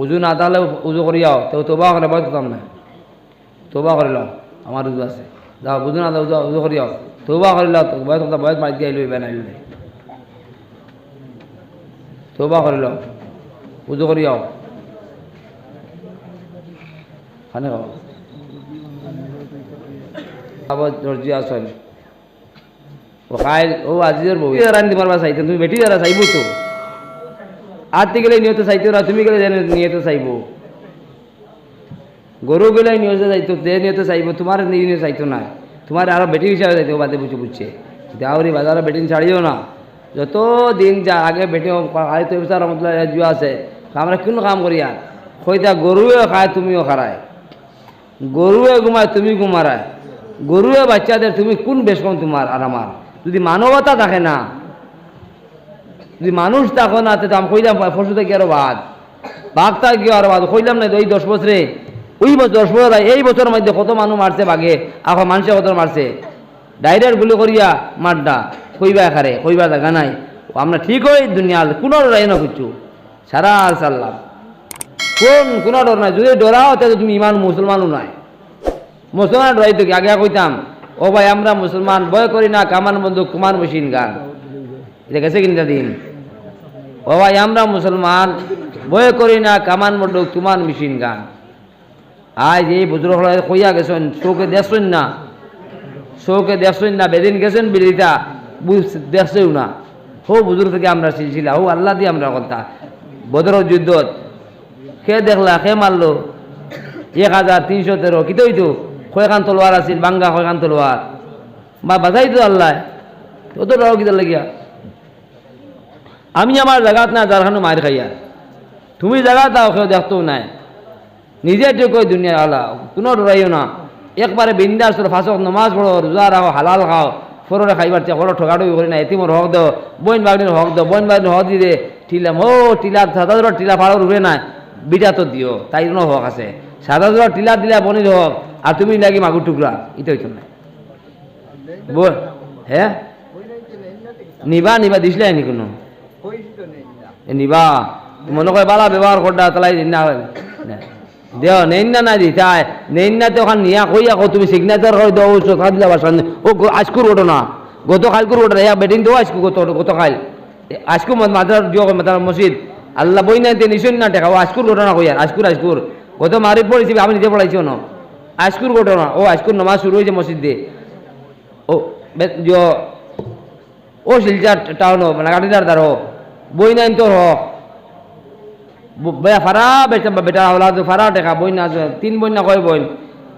উজু না তাহলে উজু করিয়াও তো তোবা করে বয় করতাম না, তোবা করিল আমার উজু আছে, যাও বুঝু না উজু উজু করিয়াও তোবা করিল বয় করতাম, বয়স মারি দিয়ে আইলো বেনাইল তোবা করিল উজু করিয়াও খানে খাও আবার দর্জি আসল ও খাইল ও আজিজের বউ রান্দি মারবা চাইতেন, তুমি বেটি যারা চাইবো তো আরতে গেলে নিয়তে চাইতো না, তুমি গেলে নিয়তে চাইব, গরু গেলে নিয়তে চাইতো, যে নিয়তে চাইব তোমার নিয়ে চাইতো না, তোমার আরো বেটি হিসাবে চাইতো বাদে বুঝে বুঝছে দেওয়ারি বাজারে বেটি ছাড়িও না, যত দিন যা আগে বেটি হয়তো রহমতুল্লাহ জুয়া আছে আমরা কোনো কাম করি আর হয়তো গরুও খায় তুমিও খারায়, গরুয়ে ঘুমায় তুমি ঘুমারায়, গরুয়ে বাচ্চাদের তুমি কোন বেশকম তোমার আর আমার, যদি মানবতা থাকে না, যদি মানুষ থাকো না তো আমি কইলাম পশু থেকে আরো বাঘ থাকি আরো বাদ কইলাম না ওই 10 বছরে ওই 10 বছর এই বছরের মধ্যে কত মানুষ মারছে বাঘে, এখন মানুষে কত মারছে ডাইরেক্ট গুলি করিয়া মারডা কইবা খারে কইবা জায়গা নাই, আমরা ঠিক হই দুনিয়ার কোনো লড়াই না কিছু সারা সাল্লাম কোনো ডর নাই, যদি ডরাও তাহলে তুমি ইমান মুসলমানও নাই, মুসলমান ডরাই তো আগে কইতাম ও ভাই আমরা মুসলমান ভয় করি না কামান বন্ধু কুমার মেশিন গান এটা গেছে কিনা দিন, ও ভাই আমরা মুসলমান ভয় করি না কামান বন্ধু কুমার মেশিন গান, আজ এই বুজুর্গ কইয়া গেছেন চৌকে দেখছেন না, চৌকে দেখছেন না, বেদিন গেছেন বিলিতা দেখছেও না, হো বুজুর্গ থেকে আমরা সিলসিলা হো আল্লাহ দিয়ে আমরা কথা বদর যুদ্ধত কে দেখলা কে মারলো 1313 কিতো হইতো কয়খান তলোয়ার আছিল বাঙ্গা কয়খান তলোয়ার বা বাজাই তো আল্লাহ অত ডর কিতার লাগিয়া, আমি আমার জায়গাত না যারখানে মায়ের খাইয়া তুমি জায়গা দাও কেউ দেখতেও নাই, নিজে ঠিক ওই দুনিয়া আল্লাহ কোনো ডরাইও না, একবারে বিন্দাস ফাঁসক নমাজ পড়ো রোজা রাখো হালাল খাও ফোরে খাইবার চেয়ে ফোর ঠকাঠকি করি না, এতিমর হক দাও বইন বাগনির হক দাও, বইন বাগনির হক দিলে টিলাম ও টিলা সাদা জোর টিলা ফাড়ার উঠে না বিটা তো দিও তাই হক আছে, সাদা জোর টিলা দিলা বনির হক আর তুমি নাকি মাগুর টুকরা এটা হইতো না হ্যাঁ নিবা নিবা দিসলে নি কোনো নিবা মনে করে বালা ব্যবহার করটা তালাই না দেও নেই না না দিতাই নেই না তো ওখান নিয়া কই আকৌ তুমি সিগনেচার করে দাও কথা দিলা বাসান ও আজকুর ঘটনা গতকালকুর ঘটনা ইয়া বেটিং দেও আজকু গতকাল আজকু মাদ্রাস দিও মাদ্রাস মসজিদ আল্লাহ বই নাই নিশ্চয় না টেকা ও আজকুর ঘটনা কই আর আজকুর গত মারিফ পড়েছি আমি নিজে পড়াইছি না আজকুর ঘটনা ও আজকুর নামাজ শুরু হয়েছে মসজিদ দিয়ে ও শিলচার টাউন মানে গাড়িদার দ্বারো বই নাই তোর হক ফারা বেটা হলাদ ফারা টেকা বই না 3 বই না কয় বই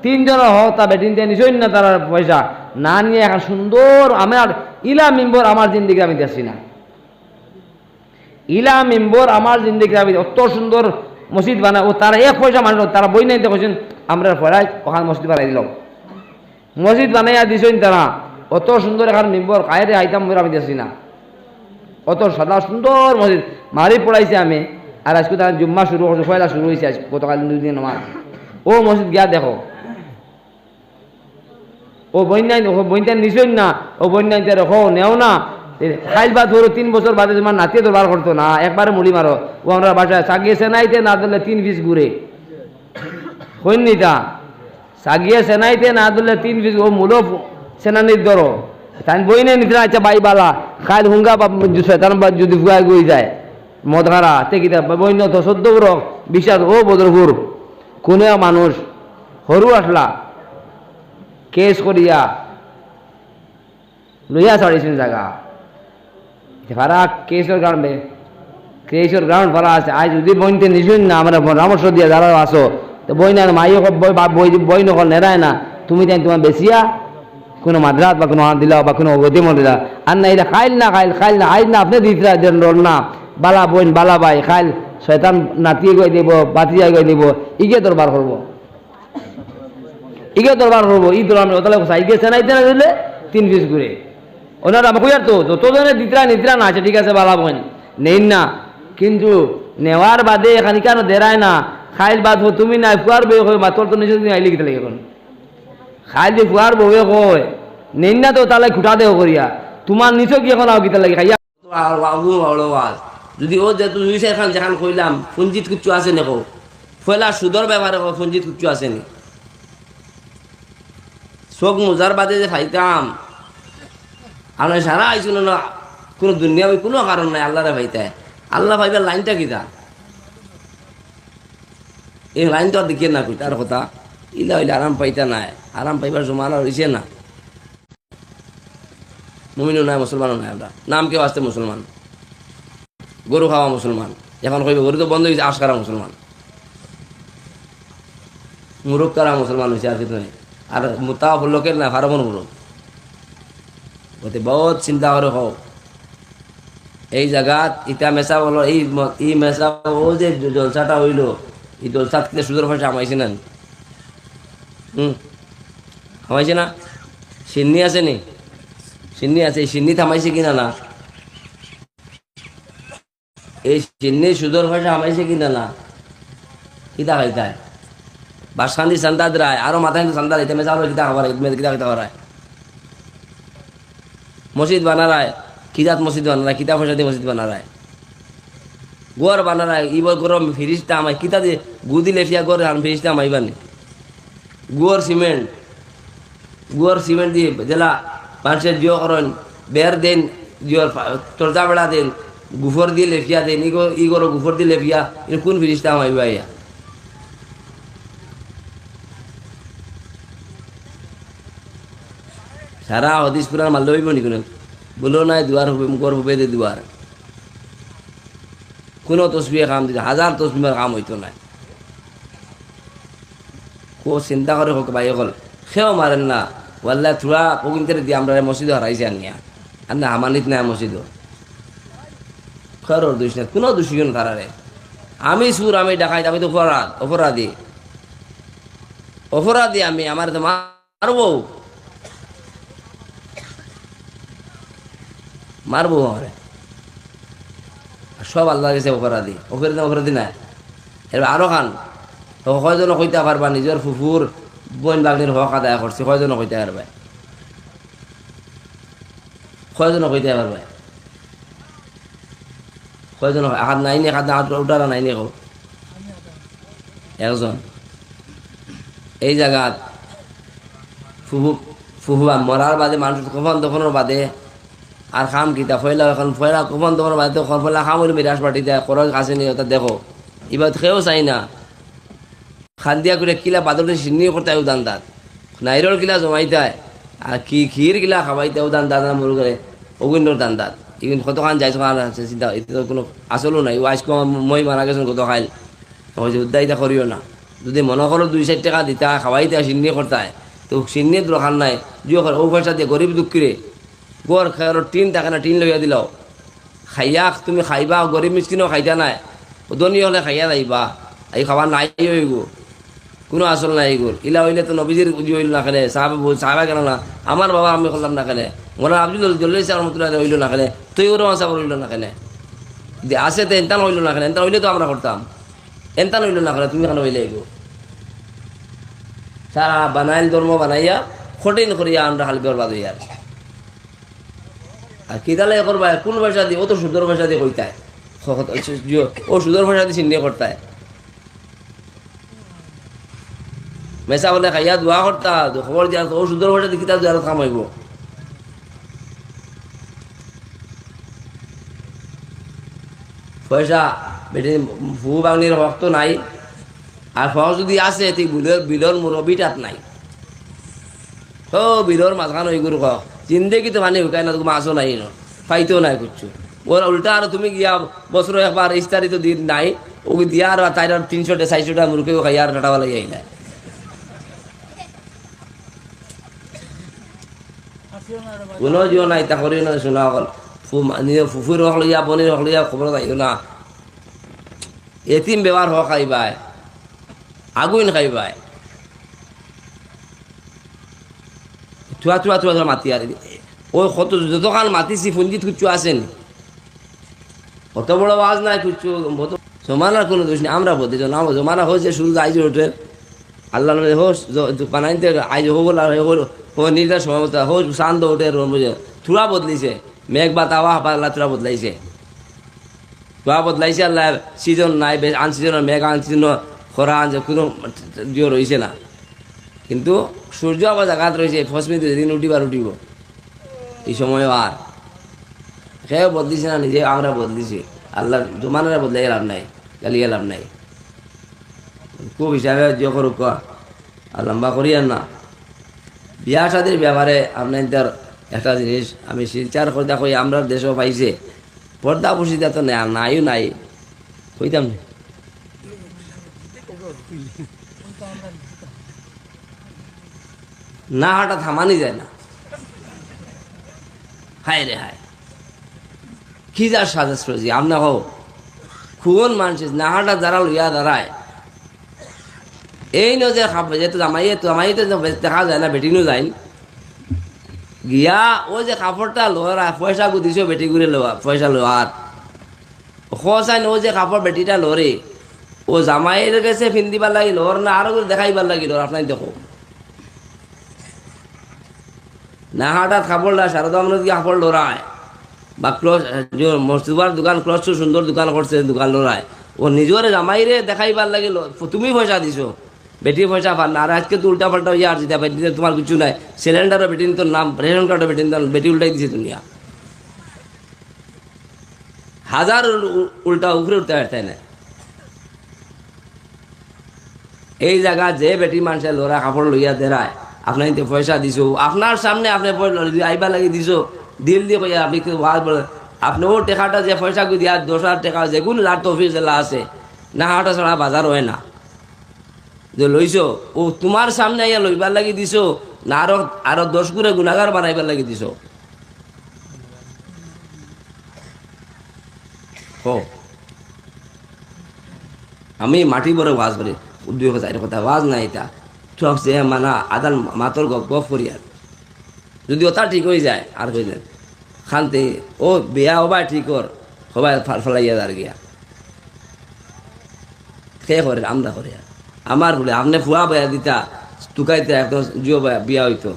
3 জন হক তা বেটিন দিয়ে নিশ্চয় না তার পয়সা না নিয়ে এখন সুন্দর আমার ইলা মেম্বর আমার জিন্দিগি আমি দেখছি না, ইলা মেম্বর আমার জিন্দিগি আমি অত সুন্দর মসজিদ বানায় ও তারা এক পয়সা মানুষ তারা বই নাই দেখছেন আমরা পড়াই ওখানে মসজিদ বানাই দিলাম, মসজিদ বানাইয়া দিছেন তারা অত সুন্দর এখন মেম্বর কায়রে আইতাম আমি দেখছি না, অত সাদা সুন্দর মসজিদ মারি পড়াইছে আমি আর আজকে তারা জুম্মা শুরু করছে পয়লা শুরু হয়েছে আজ গতকাল 2 দিন নামাজ ও মসজিদ গিয়া দেখো ও বন্যায় বন্যায় নিশ্চয় না ও বন্যায় রেখো নেও না খাইল বা ধরো 3 বছর বাদে তোমার নাতিয়ে দরবার করতো না একবারে মুড়ি মারো ও আমরা বাসায় সাগিয়ে সেনাইতে না দিলে 3 পিস ঘুরে হইনিতা সাগিয়ে সেনাইতে না দিলে 3 পিস ও মূলো সেনানির ধরো তাই বই নেই নিতে আচ্ছা বাই বালা খাইল হুঙ্গা বা শয়তান বা যদি ফুয়াই গই যায় মদগারা তেকিতা বইন তো 14 বড় বিশ্বাস ও বদরপুর কোনে মানুষ হরু আসলা কেস করিয়া লইয়া ছাড়িয়েছেন জায়গা ভাড়া কেসের গ্রাউন্ড ভাড়া আছে আজ যদি বইনতে নিশুন না আমরা পরামর্শ দিয়া যারা আসো তো বই না মাই বই নকল নেড়ায় না তুমি তাই তোমার বেশিয়া কোনো মাদ্রাস বা কোনো দিলা বা কোনো গতিম দিলা আর না এটা খাইল না আইল না আপনি দিতে রোল না বালা বইন বালা বাই খাইল শয়তান নাতিয়ে গই দিব বাতিজা গই দিব ইগে দরবার করবো ই দরবার ওতালে সাইকে সেনাইতে না দিলে 3 পিস ঘুরে ওনারা আমাকে আর তো যতজনে নিদ্রা না আছে ঠিক আছে বালা বইন নেই না কিন্তু নেওয়ার বাদে এখানে কেন দেরায় না খাইল বাদ তুমি নাই ফুয়ার বই কই মাতর তো নিজে আইলে গিতে লাগে এখন খাইল যে ফুয়ার বই কই নেই না তো তাহলে খুঁটা দেও করিয়া তোমার নিচে কি এখন আও গিতে লাগে খাইয়া যদি ও যেহেতু দুই খান যেখান কইলাম পুঞ্জিত কিচ্ছু আছে নি কো পয়লা সুদর ব্যবহারে পুঞ্জিত কিচ্ছু আসেনি চোখ মোজার বাদে যে ফাইতাম আপনার সারা আইসুন না কোনো দুনিয়া কোনো কারণ নাই আল্লাহরে ভাইতায় আল্লাহ ভাইবার লাইনটা কিতা এই লাইনটা দেখিয়ে না কই তার কথা ইলা হইলে আরাম পাইতা নাই আরাম পাইবার জমানা হয়েছে না মুমিনও নাই মুসলমানও নাই আমরা নাম কেউ আসতে মুসলমান গরু খাওয়া মুসলমান এখন কইবে গরু তো বন্ধ হয়েছে আশ করা মুসলমান মুরুখ করা মুসলমান হয়েছে আর কিছু নেই আর তা লোকের না ফারমন মুরুখ ওতে বহুত চিন্তা করে হোক এই জায়গাত ইটা মেসা বলো এই মেসা ও যে জলসাটা হইল এই জলসাত কিনে সুন্দর ভাষা আমাইছে না আমাইছে না সিন্নি আছে নি সিন্নি আছে এই সিন্নি থামাইছে কিনা না এই সিন্নি সুদর ভাষা আমাইছে কিনা না কিতা খাইতায় বাসখান্দি সান্দাদ রায় আরো মাথায় সান্দাদ এটা মেসা কিতা খাবার কিতা কিতা করায় মসজিদ বানারায় কিতাত মসজিদ বানারায় কিতাব পয়সা দিয়ে মসজিদ বানারায় গোয়ার বানারায় ইবর গরম ফিরিস্তা আমায় কিতা দিয়ে গুদি লেফিয়া গড় ফিরিস্তা আমাইবানি গুয়ার সিমেন্ট দিয়ে জেলা মানুষের জিও করেন বের দেন জিওর চর্চা বেড়া দেন গুফর দিয়ে লেফিয়া দেন ই গরো গুফর দিয়ে লেফিয়া কোন ফিরিস্তা আমাইবা ইয়া সারা হদিস পুরান মারলে হইব নি কোনো বলো নাই দুয়ার হবে মুখর হবে দে দুয়ার কোনো তসবিয়ে কাম দিতে হাজার তসবির কাম হইতো না কো চিন্তা করে হোক ভাই হল সেও মারেন না ওয়াল্লা থোড়া পকিনতে দিয়ে আমরা মসজিদ হারাইছে আনিয়া আর না হামানিত নাই মসজিদ খর দোষ না কোনো দোষী না তারারে আমি সুর আমি ডাকাইত আমি তো অপরাধী আমি আমার তো মারবো আমারে সব আল্লাহ গেছে অপরাধী নাই এবার আরো খান তো কয়জন কইতে পারবা নিজের ফুফুর বোন বাগনির হক আদায় করছে কয়জন কইতে পারবে কয়জন কইতে পারবে কয়জন হাত নাইনি হাত উঠারা নাইনি কো একজন এই জায়গাত ফুফু মরার বাদে মানুষ কখন তখনের বাদে আর খাম কিতা ফয়লা এখন ফয়লা কখন তোমার বাড়িতে ফয়লা খাম হইলে বিরাস পাটি দেয় খরচ কাছে নিয়ে ওটা দেখো এবার খেয়েও চাই না খান দিয়া করে কিলা বাদলে সিন্নি করতে হয় উদান দাঁত নাইরল কিলা জমাইতে আর ক্ষীর কিলা খাওয়াইতে উদান দাঁত না মরু করে অগুন্ডর দান দাঁত এগুলো কত খান যাইছো খান আছে চিন্তা এতে তো কোনো আসলও নাই আজকে মই মারা গেছেন কত খাইল হয়েছে উদ্দায়িতা করিও না যদি মনে করো 2-4 টাকা দিতা খাওয়াইতে সিন্নি করতে হয় তো সিন্নি দরকার নাই জিও ও পয়সা দিয়ে গরিব দুঃখীরে গোর খাওয়ার টিন থাকে না টিন লইয়া দিল খাইয়া তুমি খাইবা গরিব মিসকিনও খাইতা নাই উদনি হলে খাইয়া যাইবা এই খাবার নাই হইব কোনো আসল নাই এগুলো ইলা হইলে তো নবীজির উজি হইল না খেলে সাহাবা কেন না আমার বাবা আমি করলাম না খেলে মোরা আব্দুল জল্লাইছে রহমতুল্লাহ হইল না খেলে তুই ওরও আসা হইল না খেলে যে আসে তো এনতান হইল না খেলে এনতান হইলে তো আমরা করতাম এনতান হইল না খেলে তুমি কেন হইলে এগো সারা বানাইল ধর্ম বানাইয়া কঠিন করিয়া আমরা হালবে বরবাদ হইয়া আর কিদালে করবা কোন ভাষা দিয়ে ও তো সুন্দর ভাষা দিয়ে কইতায় ও সুন্দর ভাষা দিয়ে চিহ্ন করতায় মেসা বলে খাইয়া দোয়া করতা খবর দিয়া ও সুন্দর ভাষা দিয়ে কিতা দোয়ার কাম হইব পয়সা বেটে ফু বাংলির হক তো নাই আর হক যদি আছে ঠিক বিলর মুরব্বীটাত নাই ও বিলর মাঝখান হয়ে গুরু হক জিন্দেগি তো মানে হুকায় না তুমি আসো নাই পাইতেও নাই করছো ওর উল্টা আর তুমি গিয়া বছর একবার ইস্তারিত দিন নাই ওকে দিয়া আর তাই 300-400টা মুরগিও খাই আর টাটাওয়া লাগিয়ে আইলা কোনো জিও নাই তা করিও না শোনা অকল ফুফুর হক লইয়া বনির হক লইয়া খবর যাইও না এতিম ব্যবহার হক খাইবাই আগুন খাইবাই থুয়া মাতি আর ওই কত যতক্ষণ মাতিছি ফঞ্জিত কুচ্ছু আসেন অত বড় আওয়াজ নাই কুচ্ছু জমানার কোনো দোষ নেই আমরা বলতে জমানা হয়েছে শুরু আইজ ওঠে আল্লাহ হোস বানাইতে আইজ হোল আর নির্দার সময় মতো হোস শান্ত ওঠে থুয়া বদলিছে মেঘ বা তাওয়া আল্লাহ থুয়া বদলাইছে কুয়া বদলাইছে আল্লাহ, সিজন নাই, আন সিজনের মেঘ, আন সিজনের খরা, আন কোনো জিও রয়েছে না। কিন্তু সূর্য আবার জাগাত রয়েছে, ফসমি যেদিন উঠিবার উঠিব এই সময় আর সেও বদলিছে না, নিজে আমরা বদলিছি। আল্লাহ জমানারা বদলাই লাভ নাই, গালিয়ে লাভ নাই। খুব হিসাবে যে করুক আর লম্বা করিয়ার না। বিয়া সাদির ব্যাপারে আপনার একটা জিনিস আমি শিলচার করে দেখো, আমরা দেশও পাইছে পর্দা বসিতা তো নাইও নাই, কইতাম না, হাঁটা থামানি যায় না। হায় রে হায়, কি যার সাজেস করেছি আপনার হো খুন মানুষ না হাঁটা যারা লইয়া দাঁড়ায় এই ন যে যেহেতু জামাই তো দেখা যায় না, বেটিনও যায় গিয়া ও যে কাপড়টা লোহার পয়সা দিছ বেটি করে লোয়া পয়সা লোহার খসাইন, ও যে কাপড় বেটিটা লরে ও জামাইয়ের কাছে ফিন্দিবার লাগি লোর না আরো করে দেখাইবার লাগি লোর। আপনার দেখো না হাঁটার কাপড়টা সারদা আমরা গিয়ে কাপড় লড়ায় বা ক্লস মসজিবার দোকান ক্লস সুন্দর দোকান করছে, দোকান লড়ায় ও নিজের জামাইরে দেখাইবার লাগে তুমি পয়সা দিছো, বেটি পয়সা পার না। আর আজকে তো উল্টা পাল্টা ইয়ে আর দিতে বেটিতে তোমার কিছু নাই, সিলিন্ডারও বেটিন তোর নাম, রেশন কার্ডও বেটিন তোর, বেটি উল্টাই দিছে দুনিয়া। হাজার উল্টা উপরে উঠতে পারতে না। এই জায়গা যে বেটি মানুষের লড়া কাপড় লইয়া দেরায়, আপনার পয়সা দিছো আপনার সামনে, আপনি আইবা লাগি দিছো দিল দিয়ে কইয়া আপনি আপনি ও টেকাটা যে পয়সা দিয়া 10,000 টাকা যেগুলো লাট অফিস জেলা আছে না হাটা ছাড়া বাজার হয় না, যে লইছো ও তোমার সামনে আইয়া লইবার লাগি দিছো না আরো 10 গুণে গুণাগার বানাইবার লাগি দিছো। আমি মাটি বড় ওয়াজ করি, 2 কথা ওয়াজ নাই, এটা সে মানা আদান মাতর গপ করি। আর যদি ওটা ঠিক হয়ে যায় আর কইলেন খানতে ও বিয়া হবাই ঠিক কর সবাই ফেলাইয়া আর গিয়া খেয়ে করে আমরা করে। আমার বলে আপনি ফুয়া বেয়া দিতা টুকাইতে একদম জিও বিয়া হইতো।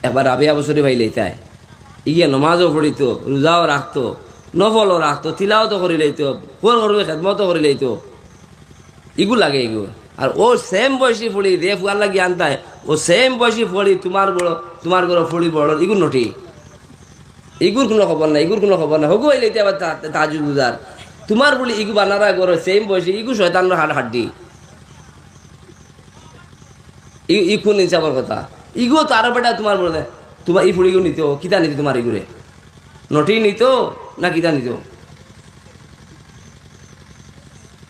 একবার রাবিয়া বছরে ভাই লইতাই ইয়ে নমাজও পড়িতো, রোজাও রাখতো, নফলও রাখতো, তিলাও তো করি লইতো, কোন করবে খেদমতো করি লইতো, ইগু লাগে ইগু। আর ও সেম বয়সী ফুড়ি রে ফুয়ার লাগি আনতায়, ও সেম বয়সী ফুড়ি তোমার ঘর ফুড়ি বড়, ইগুর নটি, ইগুর কোনো খবর নাই, ইগুর কোনো খবর নাই। হগু হইলে আবার তাজু গুজার তোমার বলি ইগু বানারা গর সেম বয়সী, ইগু শয়তান হাড্ডি, ইগু নিচ্ছে আমার কথা। ইগু তো আরো বেটা তোমার বলে তোমার ই ফুড়িগু নিত, কিতা নিত তোমার ইগুরে নটি নিত না কিতা নিত,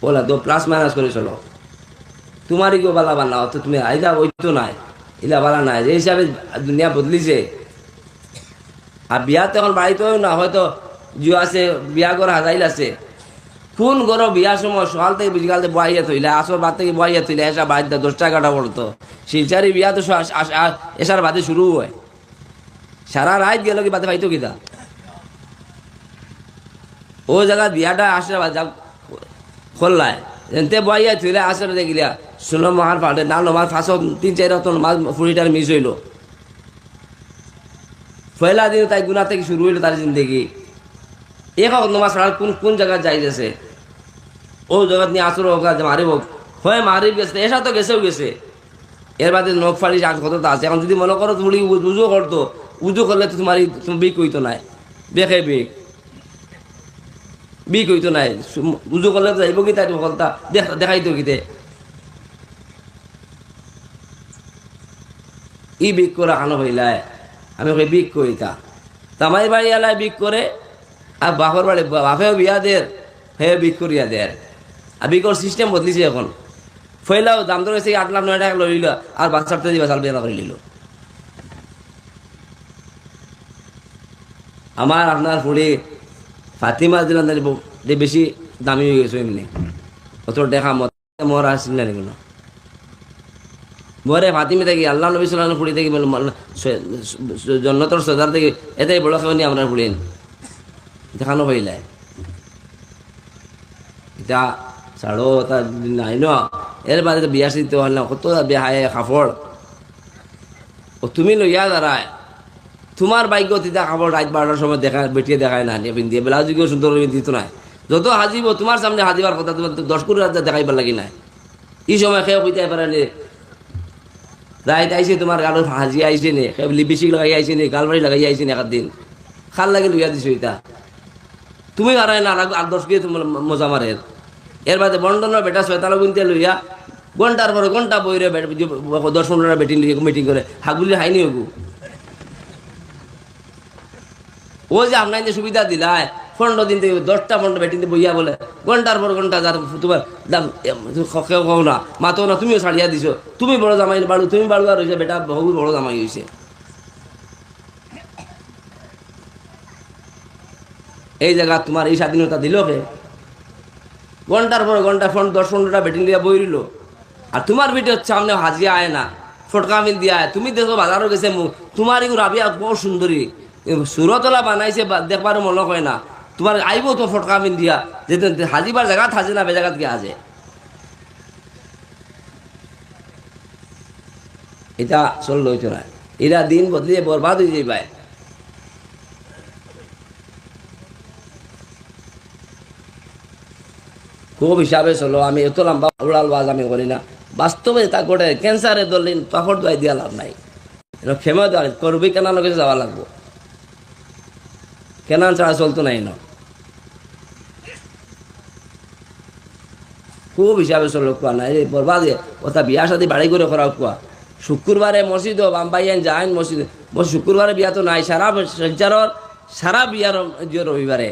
বলা তো প্লাস মাইনাস করে চলো। তোমার ইগো বালা বানা তো তুমি আইলা ওই তো নাই, ইলা বালা নাই, যে হিসাবে দুনিয়া বদলিছে। আর বিয়া তো এখন বাড়িতেও না, হয়তো জিও আছে বিয়া করে হাজাইল আছে, কোন গরো বিয়ার সময় সকাল থেকে বিকালতে বয়াইয়া থইলে, আসর বাদ থেকে বয়াইয়া থইলে, এসা বাড়িতে 10 টাকাটা পড়তো। শিলচারি বিয়া তো এসার বাদে শুরু হয়, সারা রাত গেল কি বাদে পাইতো কিতা। ও জায়গা বিয়াটা আসলে খোল্লায় এনতে বয়াইয়া থইলে আসর দেখিলা শুনো মার পাল্টে না নমার ফাঁসো 3-4 রতন মাছ ফুড়িটার মিস হইল। পয়লা দিন তাই গুণা থেকে শুরু হইলো তার জিন্দগি। এক নমাজ পড়ার কোন জায়গায় যাইতেছে, ও জগৎ নিয়ে আসর হোক মারিব হয় মারিব গেছে, এসা তো গেছেও গেছে। এর বাদে নখ ফাড়ি কত আছে। এখন যদি মনে করো তুমি উজু করতো, উজু করলে তো তোমার বিক হইতো নাই, বেখে বিক হইতো নাই, উজু করলে তো যাইব কি তাই ফলতা দেখাইতো কিতে ই বিক করে খানো হইলায়। আমি ওকে বিক করিতা তামাই বাড়ি এলায় বিক করে, আর বাপর বাড়ি বাপেও বিয়া দের হে বিক করিয়া দের। আর বিকর সিস্টেম বদলিছে এখন। ফইলাও দাম ধরে 8 লাখ 9 টাকা লইল, আর বাচ্চাটা দিবা চাল বিয়া করে নিল। আমার আপনার ফুড়ি ফাতিমা দিলাম বেশি দামি হয়ে গেছে, এমনি অত দেখা মত মর আসছিল না কোনো বরে ফাতিমি থাকি আল্লাহ নবী সাল্লাল্লাহু ফুড়ি থেকে জন্নতর সদার থেকে এটাই বড় খাওয়ানি আমরা ফুড়েন দেখানো হইলায়। এটা ছাড়ো তা নাই ন, এর বাদে তো বিয়া শিখতে হল না, কত বিয়া হায় কাপড় ও তুমি লইয়া দাঁড়ায় তোমার ভাগ্য তিতা খাবার রাত 12টার সময় বেটিয়ে দেখায় না পিন্ধিয়ে ব্লাউজ গিয়েও সুন্দর দিত না। যত হাজিব তোমার সামনে হাজিবার কথা, তোমার 10 কোটি রাত দেখাইবার লাগি না। এই সময় খেয়ে কইতে পারে নে রাইত আইসে তোমার গালো হাজি আইসে নে, লিপস্টিক লাগাই আইসে নে, গালবাড়ি লাগাই আইসে নে, একদিন খাল লাগে লইয়া দিছো এটা তুমি হারায় না 8-10 কে তোমার মজা মারে। এর বাদে বন্ডনের বেটা শয়তানা গুনতে লইয়া ঘন্টার পর ঘন্টা বইরে 10-15টা বেটিং মিটিং করে হাগুলি হাইনি হবু। ও যে আপনার যে সুবিধা দিলায় 15 দিন থেকে 10টা-15 বেটিং বইয়া বলে ঘন্টার পর ঘন্টা যার তোমার দাম কেউ কও না মাতো না, তুমিও ছাড়িয়া দিছো, তুমি বড় জামাই বাড়ু, তুমি বাড়ু আর হয়েছে বেটা বহু বড় জামাই হয়েছে। এই জায়গা তোমার এই স্বাধীনতা দিল কে? ঘন্টার পর ঘন্টা 10-15টা বেটিং দিয়া বই রইল, আর তোমার ভিডিওর সামনে হাজিয়া আয় না, ফটকা মিল দিয়া আয়। তুমি দেখো বাজারও গেছে তোমার এগুলো রাবিয়া বড় সুন্দরী সুরতলা বানাইছে, দেখবার মনে হয় না, তোমার আইব তো ফটকা মিল দিয়া যেতে হাজিবার জায়গা হাজে না, বেজাগাত গিয়ে হাজে। এটা চলল হইতো না, এরা দিন বদলিয়ে বরবাদ হয়ে যাইবাই। খুব হিসাবে চলো, আমি এত লম্বা উড়াল বাজ আমি করি না। বাস্তবে তা গোটে ক্যান্সারে ধরলেন পাখড় দোয়াই দিয়া লাভ নাই, ক্ষমা দেওয়া করবি কেন কাছে যাওয়া লাগবো, কেন ছাড়া চলতো নাই না। খুব হিসাবে চলো কোয়া না, এই বরবাদে ওটা বিয়া সাথে বাড়ি করে করা কোয়া। শুক্রবারে মসজিদ বাম্বাইয়ান যাইন মসজিদ, শুক্রবারে বিয়া তো নাই, সারা সজ্জারর সারা বিয়ার রবিবারে,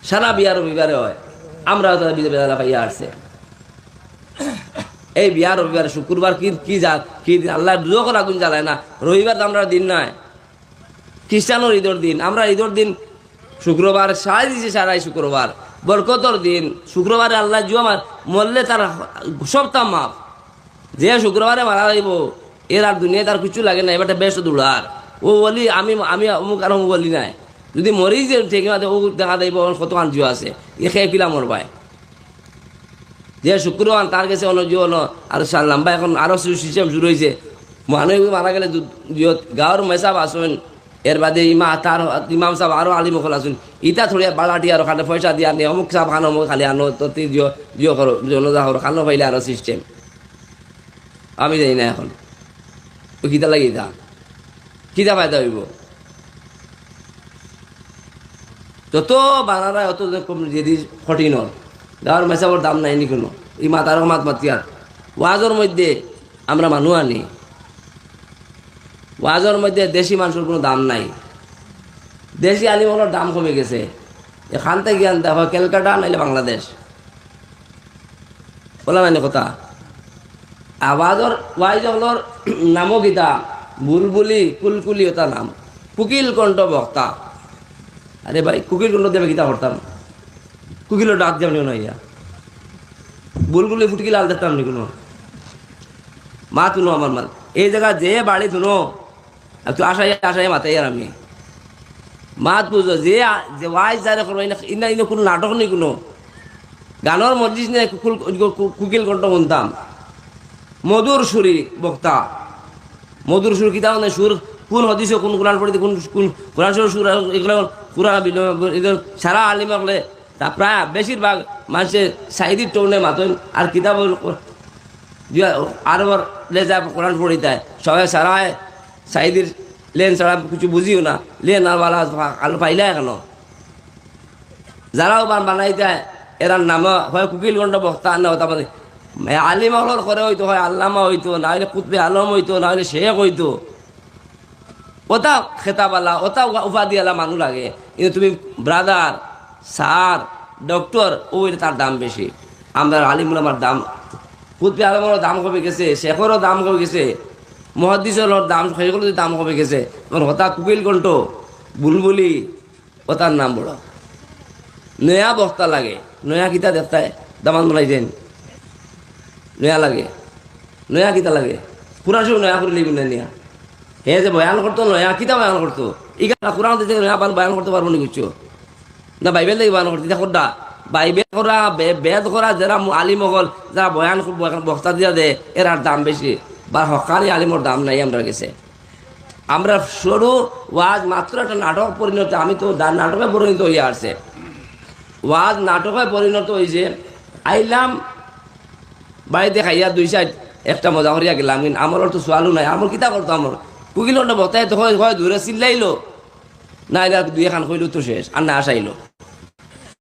সারা বিয়ার রবিবারে হয়। আমরা বেলা পাইয়া আসছে এই বিয়ার রবিবারে, শুক্রবার কি দিন আল্লাহ দুজকর আগুন জ্বালায় না। রবিবার তো আমরা দিন নাই, খ্রিস্টানোর ঈদর দিন, আমরা ঈদর দিন শুক্রবার সারাই দিছি, সারাই শুক্রবার বরকতর দিন। শুক্রবারে আল্লাহ জুয়া মরলে তার সপ্তাহ মাপ, যে শুক্রবারে মারা যাইব এর আর দুনিয়া তার কিছু লাগে না, এবার বেশ দূরার ও বলি আমি অমুক আর অমুক বলি নাই, যদি মরি যে ঠিক আছে ও দেখা যাইব কত কান জুয়া আছে এ খেয়ে কিলাম ওর ভাই। যে শুক্রবার তার কাছে অন্য জিও আর লম্বা এখন আরো সিস্টেম শুরু হয়েছে, মানুষ মারা গেলে গাঁৱৰ মেসাব আসুন, এর বাদে ইমাম সাহেব আরো আলিম হল আসুন, ইটা থরিয়া বালাটি আর খানে পয়সা দিয়ে আনি অমুক সাহেব খানো অমুক খালি আনো তো জিও করো জনজা করো খানো পাইলে আরো সিস্টেম আমি জানি না এখন ও কিতা লাগে কিতা ফায়দা হইব। যত বানারা অত যদি কঠিন গাঁৱৰ মেসাবর দাম নাই নি কোনো, ই মাতার মাত মাতিয়ার ওয়াজর মধ্যে আমরা মানুষ আনি, ওয়াজর মধ্যে দেশি মানুষের কোনো দাম নাই, দেশি আলিমগুলোর দাম কমে গেছে। এখান থেকে আনতে হয় ক্যালকাটা নাইলে বাংলাদেশ, বলা মানে কথা। আওয়াজর ওয়াইজগুলোর নামও গীতা বুলবুলি কুলকুলি ওটা নাম, কুকিল কণ্ঠ বক্তা। আরে ভাই কুকিল কণ্ঠ দেবে গীতা করতাম, কুকিলের ডাক দেব না ইয়া, বুলবুলি ফুটকি লাল দেখতাম নি কোনো মা তুনো আমার মা এই জায়গা যে বাড়ি তুনো তুই আশাই মাথায় আর আমি মাত বুঝো যে ওয়াইজ যারে করবো ইনা ইনো কোনো নাটক নেই, কোনো গানের মজলিস নেই, কুকিল কণ্ঠ শুনতাম। মধুর সুরি বক্তা, মধুর সুর কিতা মানে সুর কোন হদিস কোন কোরআন পড়িতে কোন কোরআন সুর এগুলো পুরা সারা আলিম হলে তা প্রায় বেশিরভাগ মানুষের সাইদির টোনে মাতন আর কিতাব আরবর লে যা কোরআন পড়িতে সবাই সারা সাইদির লেন ছাড়া কিছু বুঝিও না, লেন আর বালা আলো পাইলে কেন যারাও বানাই দেয় এরার নাম হয় কুকিল গণ্ড বক্তা না হতা মানে আলিম হলর করে হইতো, হয় আল্লামা হইতো, না হলে কুতবে আলম হইতো, না হলে শেখ হইতো, ওটা খেতাবালা ওটা উপাধি আলা মানুষ লাগে। কিন্তু তুমি ব্রাদার স্যার ডক্টর ওই তার দাম বেশি। আমরা আলিমুল আমার দাম কুতবে আলমেরও দাম কমে গেছে, শেখরও দাম কমে গেছে, মহাদিসের দাম সেগুলো দাম কমে গেছে। তোমার হতা কুকিল কণ্ঠ বুলবুলি ওটার নাম বড় নয়া বক্তা লাগে, নয়া কিতা দেখতায় দামান বলাই দেন নয়া লাগে, নয়া কিতা লাগে পুরা সব নয়া করে লিখবেন নিয়া। হে যে বয়ান করতো নয়া কিতা বয়ান করতো ইকা কোরআন দিতে নয়া বয়ান করতে পারবো না কিছু না, বাইবেল থেকে বয়ান করতে দেখা বাইবেল করা বেদ করা যারা আলিম হল যারা বয়ান বক্তা দিয়া দে এর আর দাম বেশি। বা হকানি আলিমর দাম নাই আমরা গেছে আমরা সরু ওয়াজ মাত্র একটা নাটক পরিণত আমি তো নাটকে পরিণত হইয়া আসছে ওয়াজ নাটকে পরিণত হয়েছে আইলাম বাড়িতে খাইয়া 2 সাইড একটা মজা করিয়া গেলাম কিন্তু আমার তো সোয়ালও নাই আমার কিতা করতো আমার কুকিল বতায় তো হয় দূরে চিল্লাইলো না এরা 2 খান কইলো তো শেষ আর না আসাইলো